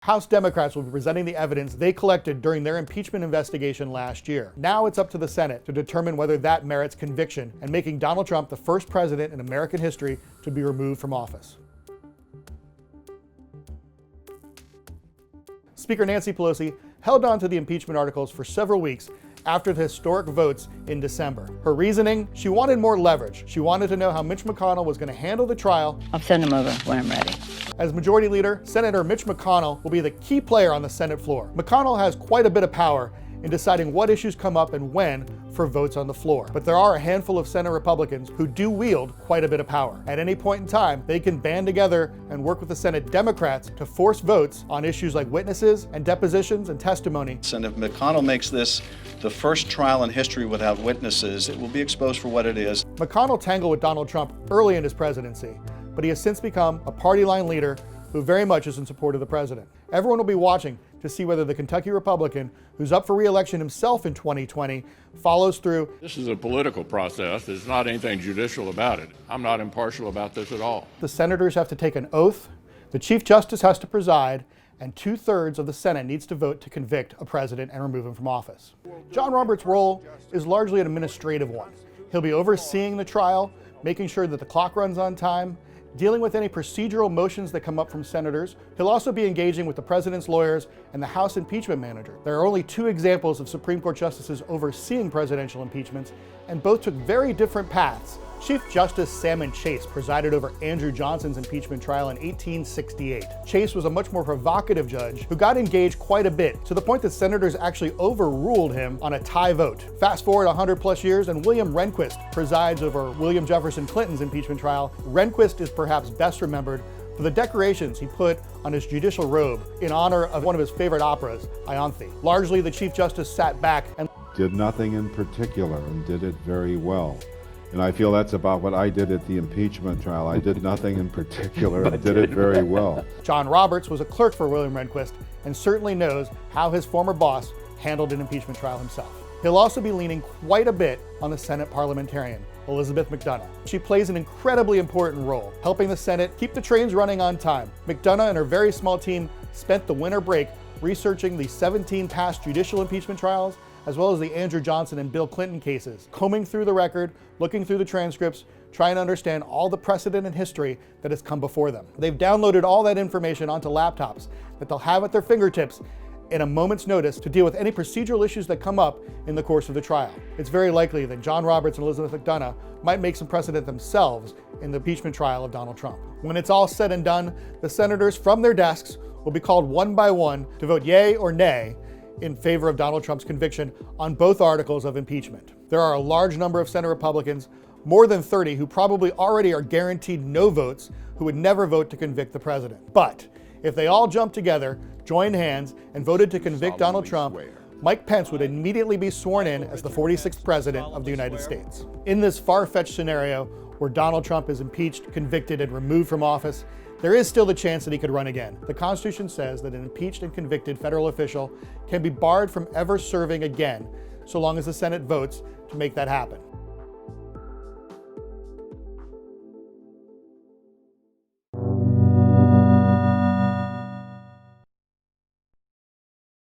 House Democrats will be presenting the evidence they collected during their impeachment investigation last year. Now it's up to the Senate to determine whether that merits conviction and making Donald Trump the first president in American history to be removed from office. Speaker Nancy Pelosi held on to the impeachment articles for several weeks after the historic votes in December. Her reasoning, she wanted more leverage. She wanted to know how Mitch McConnell was going to handle the trial. I'll send him over when I'm ready. As Majority Leader, Senator Mitch McConnell will be the key player on the Senate floor. McConnell has quite a bit of power in deciding what issues come up and when for votes on the floor. But there are a handful of Senate Republicans who do wield quite a bit of power. At any point in time, they can band together and work with the Senate Democrats to force votes on issues like witnesses and depositions and testimony. And if McConnell makes this the first trial in history without witnesses, it will be exposed for what it is. McConnell tangled with Donald Trump early in his presidency, but he has since become a party line leader who very much is in support of the president. Everyone will be watching to see whether the Kentucky Republican, who's up for re-election himself in 2020, follows through. This is a political process. There's not anything judicial about it. I'm not impartial about this at all. The senators have to take an oath, the Chief Justice has to preside, and 2/3 of the Senate needs to vote to convict a president and remove him from office. John Roberts' role is largely an administrative one. He'll be overseeing the trial, making sure that the clock runs on time, dealing with any procedural motions that come up from senators. He'll also be engaging with the president's lawyers and the House impeachment manager. There are only 2 examples of Supreme Court justices overseeing presidential impeachments, and both took very different paths. Chief Justice Salmon Chase presided over Andrew Johnson's impeachment trial in 1868. Chase was a much more provocative judge who got engaged quite a bit, to the point that senators actually overruled him on a tie vote. Fast forward 100+ years, and William Rehnquist presides over William Jefferson Clinton's impeachment trial. Rehnquist is perhaps best remembered for the decorations he put on his judicial robe in honor of one of his favorite operas, Ianthe. Largely, the Chief Justice sat back and did nothing in particular and did it very well. And I feel that's about what I did at the impeachment trial. I did nothing in particular and did it very well. John Roberts was a clerk for William Rehnquist and certainly knows how his former boss handled an impeachment trial himself. He'll also be leaning quite a bit on the Senate parliamentarian, Elizabeth McDonough. She plays an incredibly important role, helping the Senate keep the trains running on time. McDonough and her very small team spent the winter break researching the 17 past judicial impeachment trials, as well as the Andrew Johnson and Bill Clinton cases, combing through the record, looking through the transcripts, trying to understand all the precedent and history that has come before them. They've downloaded all that information onto laptops that they'll have at their fingertips in a moment's notice to deal with any procedural issues that come up in the course of the trial. It's very likely that John Roberts and Elizabeth McDonough might make some precedent themselves in the impeachment trial of Donald Trump. When it's all said and done, the senators from their desks will be called one by one to vote yay or nay in favor of Donald Trump's conviction on both articles of impeachment. There are a large number of Senate Republicans, more than 30, who probably already are guaranteed no votes, who would never vote to convict the president. But if they all jumped together, joined hands, and voted to convict Donald Trump, Mike Pence would immediately be sworn in as the 46th president of the United States. In this far-fetched scenario where Donald Trump is impeached, convicted, and removed from office, there is still the chance that he could run again. The Constitution says that an impeached and convicted federal official can be barred from ever serving again, so long as the Senate votes to make that happen.